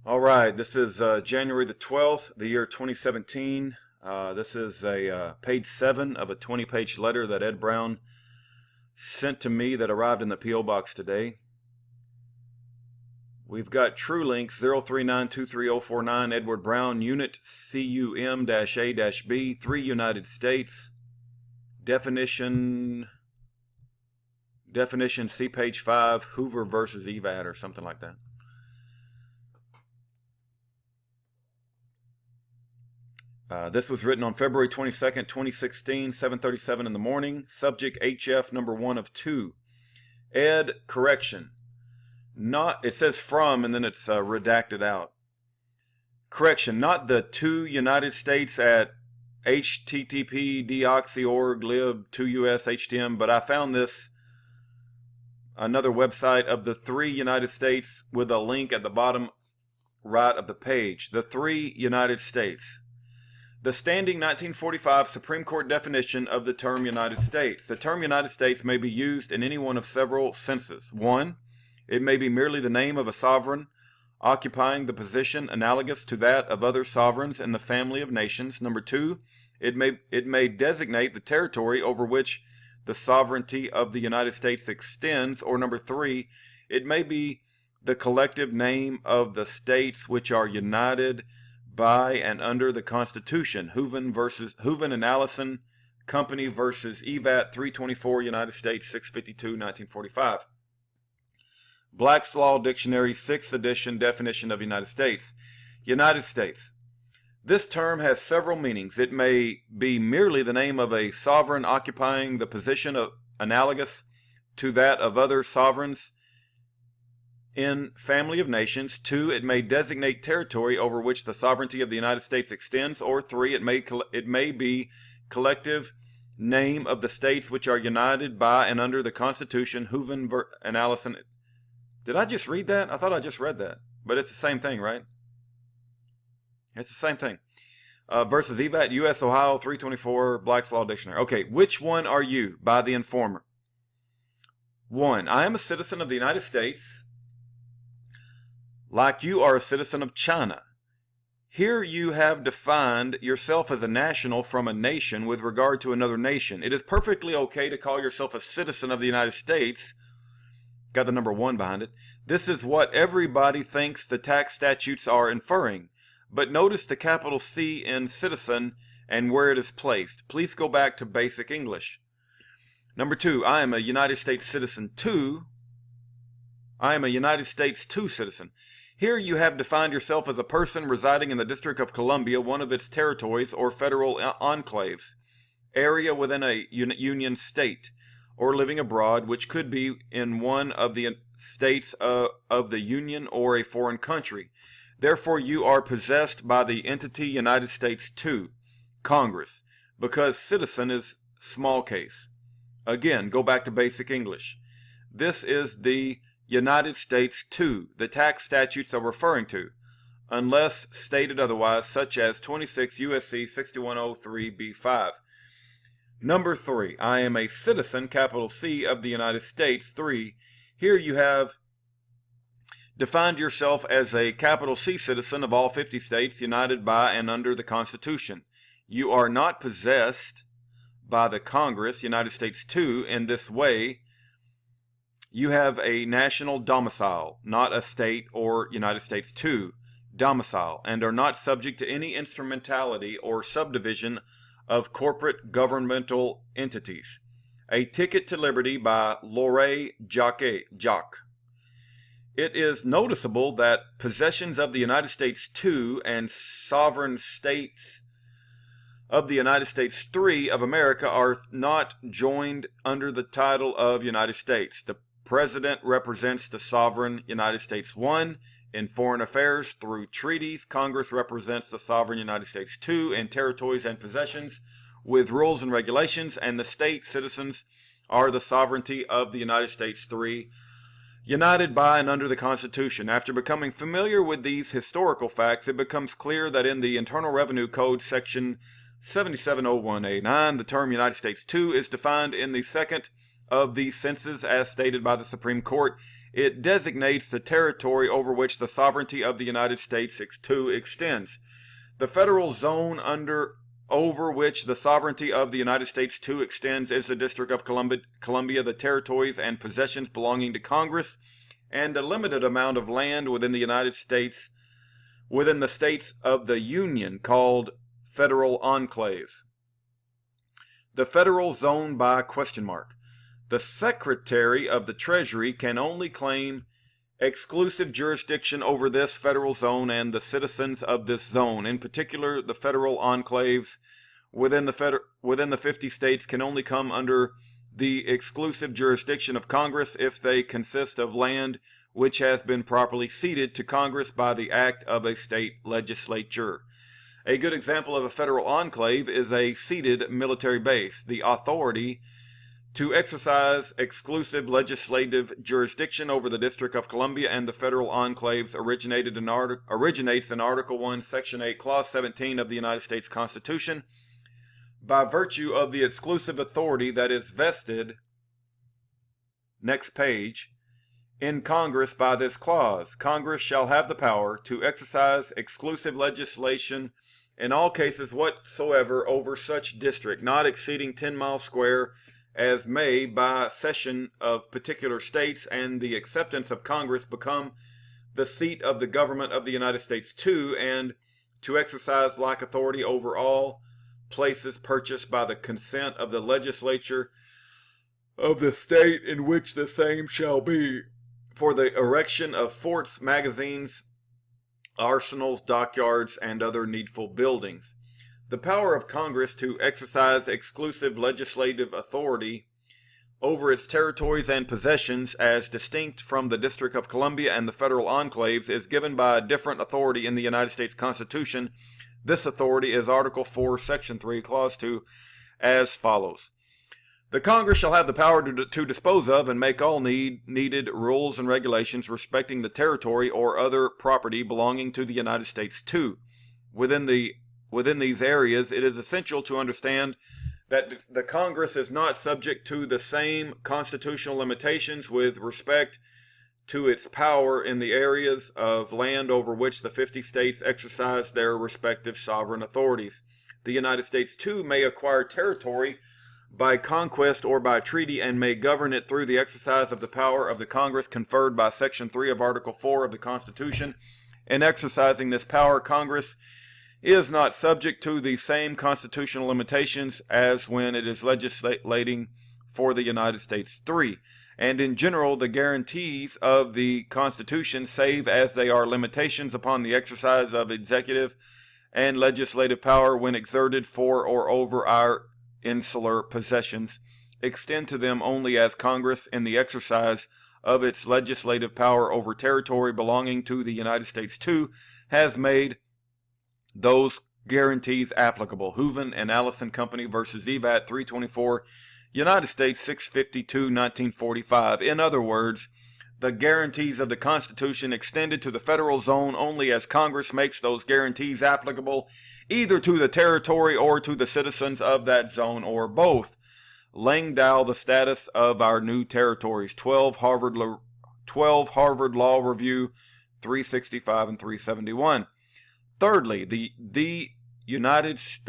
All right, this is January the 12th, the year 2017. This is a page 7 of a 20-page letter that Ed Brown sent to me that arrived in the P.O. box today. We've got True Links 039230049, Edward Brown, Unit CUM-A-B, 3 United States. Definition, see page 5, Hoover versus EVAT or something like that. This was written on February 22nd, 2016, 7:37 in the morning. Subject HF number 1 of 2. Ed, correction. It says from and then it's redacted out. Correction, not the 2 United States at http deoxy.org lib 2us htm, but I found this another website of the 3 United States with a link at the bottom right of the page. The 3 United States. The standing 1945 Supreme Court definition of the term United States. The term United States may be used in any one of several senses. 1. It may be merely the name of a sovereign occupying the position analogous to that of other sovereigns in the family of nations. Number 2. It may designate the territory over which the sovereignty of the United States extends. Or number 3. It may be the collective name of the states which are united by and under the Constitution. Hooven and Allison Company versus EVAT 324 United States 652 1945. Black's Law Dictionary 6th edition definition of United States. United States. This term has several meanings. It may be merely the name of a sovereign occupying the position analogous to that of other sovereigns in family of nations. 2. It may designate territory over which the sovereignty of the United States extends. Or 3. It may be collective name of the states which are united by and under the Constitution. Hooven and Allison. Did I just read that? I thought I just read that. But it's the same thing, right? It's the same thing. Versus EVAT, U.S. Ohio 324 Black's Law Dictionary. Okay, which one are you? By the informer. 1. I am a citizen of the United States, like you are a citizen of China. Here you have defined yourself as a national from a nation with regard to another nation. It is perfectly okay to call yourself a citizen of the United States. Got the number 1 behind it. This is what everybody thinks the tax statutes are inferring. But notice the capital C in citizen and where it is placed. Please go back to basic English. Number 2, I am a United States citizen 2. I am a United States 2 citizen. Here you have defined yourself as a person residing in the District of Columbia, one of its territories or federal enclaves, area within a union state, or living abroad, which could be in one of the states of the Union or a foreign country. Therefore, you are possessed by the entity United States 2, Congress, because citizen is small case. Again, go back to basic English. This is the United States 2, the tax statutes are referring to, unless stated otherwise, such as 26 U.S.C. 6103b5. Number 3, I am a citizen, capital C, of the United States. 3, here you have defined yourself as a capital C citizen of all 50 states united by and under the Constitution. You are not possessed by the Congress, United States 2, in this way. You have a national domicile, not a state or United States 2 domicile, and are not subject to any instrumentality or subdivision of corporate governmental entities. A Ticket to Liberty by Laure Jacques. It is noticeable that possessions of the United States 2 and sovereign states of the United States 3 of America are not joined under the title of United States. The President represents the sovereign United States 1 in foreign affairs through treaties. Congress represents the sovereign United States 2 in territories and possessions with rules and regulations, and the state citizens are the sovereignty of the United States 3, united by and under the Constitution. After becoming familiar with these historical facts, it becomes clear that in the Internal Revenue Code section 7701A9, the term United States 2 is defined in the second of these senses as stated by the Supreme Court It designates the territory over which the sovereignty of the United States extends. The federal zone over which the sovereignty of the United States extends is the District of Columbia, the territories and possessions belonging to Congress, and a limited amount of land within the United States, within the states of the Union, called federal enclaves. The federal zone by ? The Secretary of the Treasury can only claim exclusive jurisdiction over this federal zone and the citizens of this zone. In particular, the federal enclaves within the 50 states can only come under the exclusive jurisdiction of Congress if they consist of land which has been properly ceded to Congress by the act of a state legislature. A good example of a federal enclave is a ceded military base. The authority to exercise exclusive legislative jurisdiction over the District of Columbia and the federal enclaves originates in Article 1, Section 8, Clause 17 of the United States Constitution by virtue of the exclusive authority that is vested, next page, in Congress by this clause. Congress shall have the power to exercise exclusive legislation in all cases whatsoever over such district, not exceeding 10 miles square, as may by cession of particular states and the acceptance of Congress become the seat of the government of the United States too, and to exercise like authority over all places purchased by the consent of the legislature of the state in which the same shall be, for the erection of forts, magazines, arsenals, dockyards, and other needful buildings. The power of Congress to exercise exclusive legislative authority over its territories and possessions as distinct from the District of Columbia and the federal enclaves is given by a different authority in the United States Constitution. This authority is Article 4, Section 3, Clause 2, as follows. The Congress shall have the power to dispose of and make all needed rules and regulations respecting the territory or other property belonging to the United States too. Within these areas, it is essential to understand that the Congress is not subject to the same constitutional limitations with respect to its power in the areas of land over which the 50 states exercise their respective sovereign authorities. The United States too may acquire territory by conquest or by treaty and may govern it through the exercise of the power of the Congress conferred by Section 3 of Article 4 of the Constitution. In exercising this power, Congress is not subject to the same constitutional limitations as when it is legislating for the United States. 3. And in general, the guarantees of the Constitution, save as they are limitations upon the exercise of executive and legislative power when exerted for or over our insular possessions, extend to them only as Congress, in the exercise of its legislative power over territory belonging to the United States too, has made those guarantees applicable. Hooven and Allison Company versus EVAT 324, United States 652, 1945. In other words, the guarantees of the Constitution extended to the federal zone only as Congress makes those guarantees applicable either to the territory or to the citizens of that zone, or both. Laying down the status of our new territories. 12 Harvard Law Review 365 and 371. Thirdly, the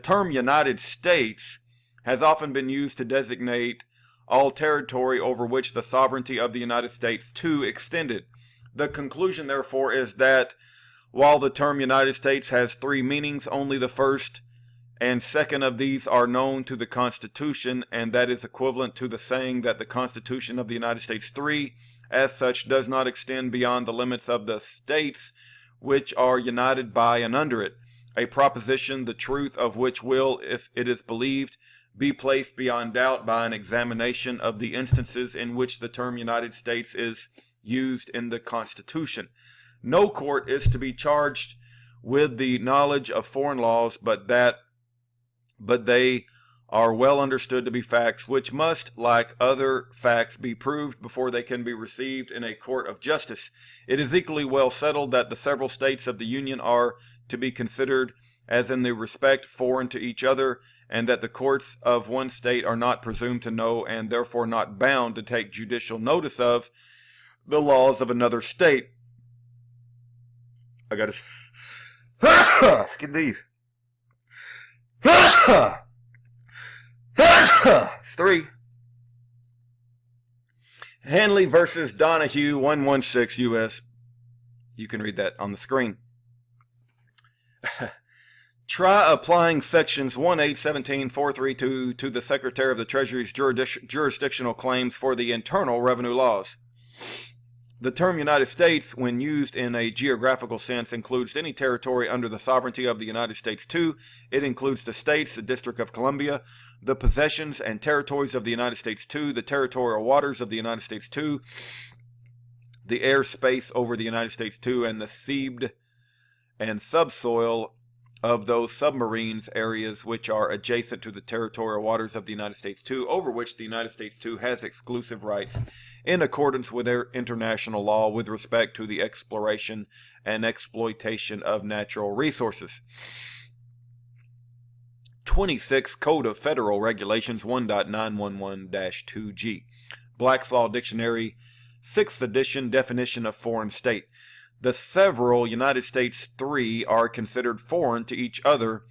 term United States has often been used to designate all territory over which the sovereignty of the United States too extended. The conclusion, therefore, is that while the term United States has 3 meanings, only the first and second of these are known to the Constitution, and that is equivalent to the saying that the Constitution of the United States 3, as such, does not extend beyond the limits of the states which are united by and under it, a proposition the truth of which will, if it is believed, be placed beyond doubt by an examination of the instances in which the term United States is used in the Constitution. No court is to be charged with the knowledge of foreign laws, but they are well understood to be facts, which must, like other facts, be proved before they can be received in a court of justice. It is equally well settled that the several states of the Union are to be considered as in the respect foreign to each other, and that the courts of one state are not presumed to know, and therefore not bound to take judicial notice of, the laws of another state. I gotta skip these. 3. Hanley versus Donahue, 116 U.S. You can read that on the screen. Try applying sections 1817432 to the Secretary of the Treasury's jurisdictional claims for the Internal Revenue Laws. The term United States, when used in a geographical sense, includes any territory under the sovereignty of the United States. 2. It includes the states, the District of Columbia, the possessions and territories of the United States. 2. The territorial waters of the United States. 2. The airspace over the United States. 2. And the seabed and subsoil of those submarines areas which are adjacent to the territorial waters of the United States. 2. Over which the United States. 2. Has exclusive rights in accordance with their international law with respect to the exploration and exploitation of natural resources. 26 Code of Federal Regulations 1.911-2G. Black's Law Dictionary, 6th edition, definition of foreign state. The several United States 3 are considered foreign to each other,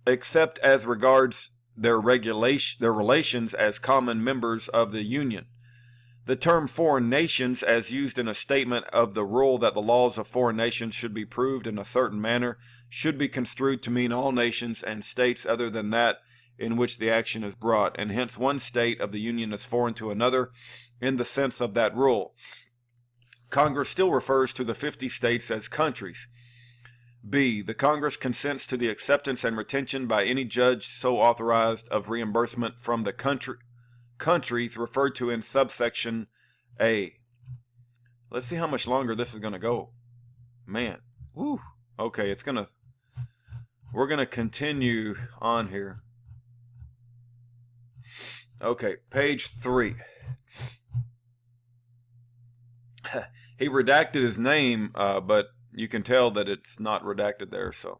except as regards their relations as common members of the Union. The term foreign nations, as used in a statement of the rule that the laws of foreign nations should be proved in a certain manner, should be construed to mean all nations and states other than that in which the action is brought, and hence one state of the Union is foreign to another in the sense of that rule. Congress still refers to the 50 states as countries. B. The Congress consents to the acceptance and retention by any judge so authorized of reimbursement from the countries referred to in subsection A. Let's see how much longer this is going to go. Man. Woo. Okay, we're going to continue on here. Okay, page 3. He redacted his name, but you can tell that it's not redacted there, so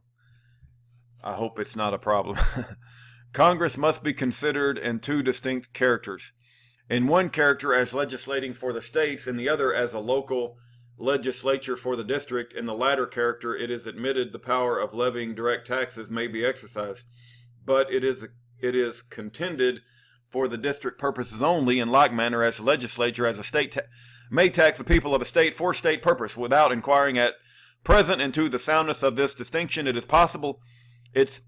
I hope it's not a problem. Congress must be considered in 2 distinct characters. In one character as legislating for the states, in the other as a local legislature for the district. In the latter character, it is admitted the power of levying direct taxes may be exercised, but it is contended for the district purposes only, in like manner as the legislature as a state may tax the people of a state for state purpose, without inquiring at present into the soundness of this distinction. Its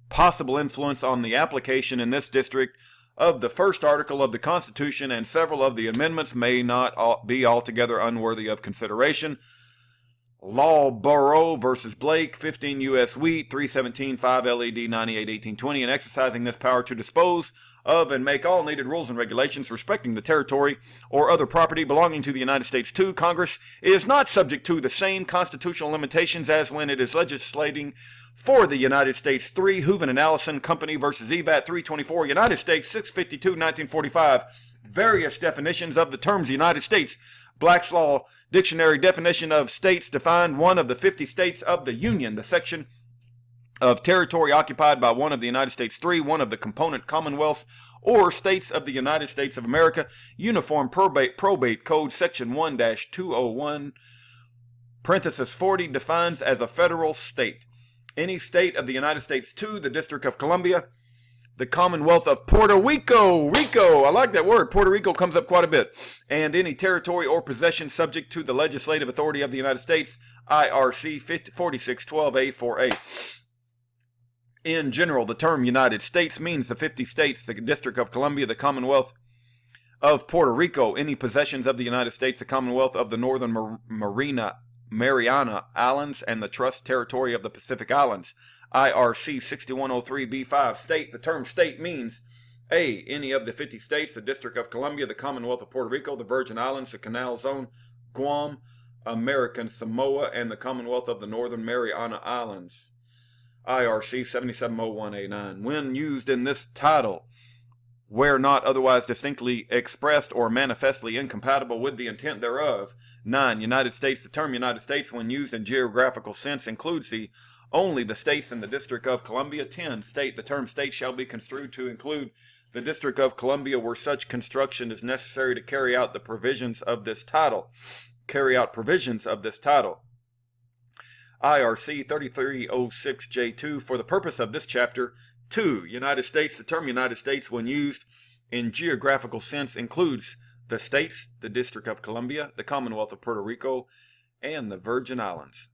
possible influence on the application in this district of the first article of the Constitution and several of the amendments may not be altogether unworthy of consideration. Lawborough versus Blake, 15 U.S. Wheat, 317, 5 LED, 98, 1820, and exercising this power to dispose of and make all needed rules and regulations respecting the territory or other property belonging to the United States. 2. Congress is not subject to the same constitutional limitations as when it is legislating for the United States. 3. Hooven and Allison Company versus EVAT, 324, United States, 652, 1945. Various definitions of the terms United States. Black's Law Dictionary definition of states defined one of the 50 states of the Union. The section of territory occupied by one of the United States. 3. One of the component commonwealths or states of the United States of America. Uniform Probate Code section 1-201 parenthesis 40 defines as a federal state any state of the United States. 2. The District of Columbia. The Commonwealth of Puerto Rico. I like that word. Puerto Rico comes up quite a bit. And any territory or possession subject to the legislative authority of the United States. IRC 4612A4A. In general, the term United States means the 50 states, the District of Columbia, the Commonwealth of Puerto Rico, any possessions of the United States, the Commonwealth of the Northern Mariana Islands, and the Trust Territory of the Pacific Islands. IRC 6103B5. State. The term state means A. Any of the 50 states, the District of Columbia, the Commonwealth of Puerto Rico, the Virgin Islands, the Canal Zone, Guam, American Samoa, and the Commonwealth of the Northern Mariana Islands. IRC 7701A9. When used in this title, where not otherwise distinctly expressed or manifestly incompatible with the intent thereof. 9. United States. The term United States, when used in geographical sense, includes only the states in the District of Columbia. 10. State. The term state shall be construed to include the District of Columbia where such construction is necessary to carry out the provisions of this title. IRC 3306J2 for the purpose of this chapter. 2. United States. The term United States, when used in geographical sense, includes the states, the District of Columbia, the Commonwealth of Puerto Rico, and the Virgin Islands.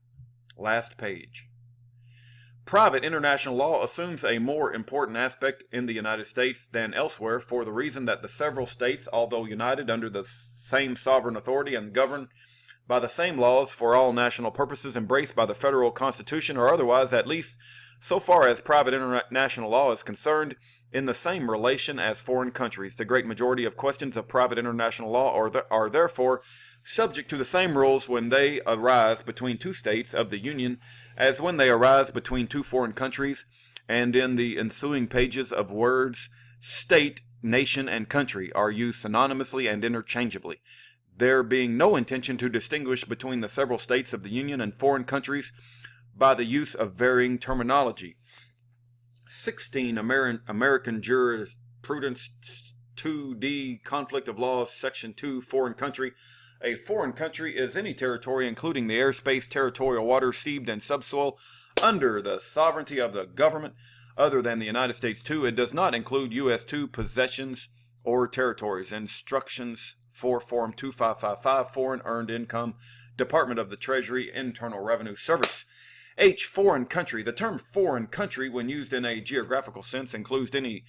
Last page. Private international law assumes a more important aspect in the United States than elsewhere for the reason that the several states, although united under the same sovereign authority and governed by the same laws for all national purposes embraced by the federal Constitution, or otherwise, at least so far as private international law is concerned, in the same relation as foreign countries. The great majority of questions of private international law are therefore subject to the same rules when they arise between two states of the Union as when they arise between two foreign countries, and in the ensuing pages of words state, nation, and country are used synonymously and interchangeably, there being no intention to distinguish between the several states of the Union and foreign countries by the use of varying terminology. 16. American Jurisprudence 2D Conflict of Laws, Section 2, Foreign Country. A foreign country is any territory, including the airspace, territorial waters, sea, and subsoil, under the sovereignty of the government other than the United States. 2. It does not include U.S. 2 possessions or territories. Instructions for Form 2555, Foreign Earned Income, Department of the Treasury, Internal Revenue Service. H. Foreign country. The term foreign country, when used in a geographical sense, includes any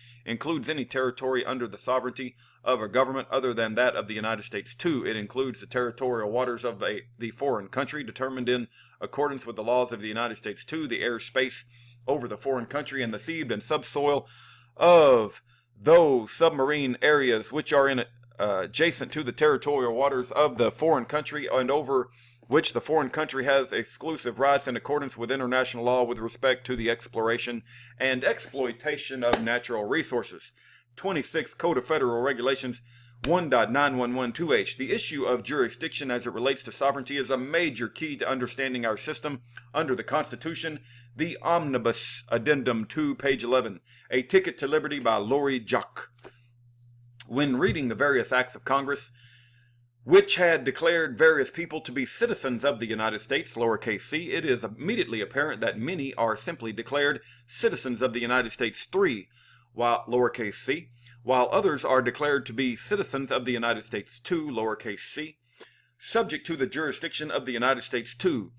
territory under the sovereignty of a government other than that of the United States. 2. It includes the territorial waters of the foreign country determined in accordance with the laws of the United States. 2. The airspace over the foreign country and the sea and subsoil of those submarine areas which are in adjacent to the territorial waters of the foreign country and over which the foreign country has exclusive rights in accordance with international law with respect to the exploration and exploitation of natural resources. 26. Code of Federal Regulations 1.9112H. The issue of jurisdiction as it relates to sovereignty is a major key to understanding our system under the Constitution. The Omnibus Addendum 2, page 11. A Ticket to Liberty by Laurie Jock. When reading the various acts of Congress, which had declared various people to be citizens of the United States, lowercase c, it is immediately apparent that many are simply declared citizens of the United States, 3, while lowercase c, while others are declared to be citizens of the United States, 2, lowercase c, subject to the jurisdiction of the United States, 2.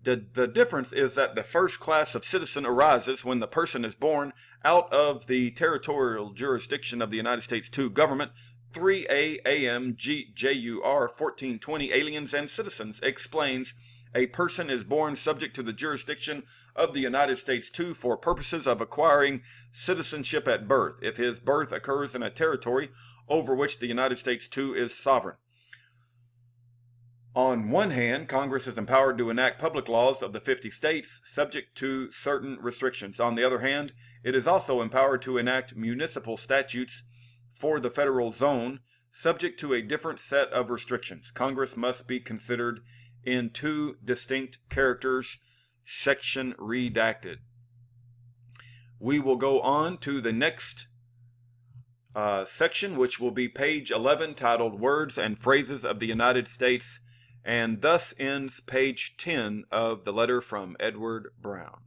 The difference is that the first class of citizen arises when the person is born out of the territorial jurisdiction of the United States, 2, government. 3A AMJUR 1420 Aliens and Citizens explains a person is born subject to the jurisdiction of the United States, 2, for purposes of acquiring citizenship at birth, if his birth occurs in a territory over which the United States, 2, is sovereign. On one hand, Congress is empowered to enact public laws of the 50 states subject to certain restrictions. On the other hand, it is also empowered to enact municipal statutes for the federal zone, subject to a different set of restrictions. Congress must be considered in two distinct characters. Section redacted. We will go on to the next section, which will be page 11, titled Words and Phrases of the United States, and thus ends page 10 of the letter from Edward Brown.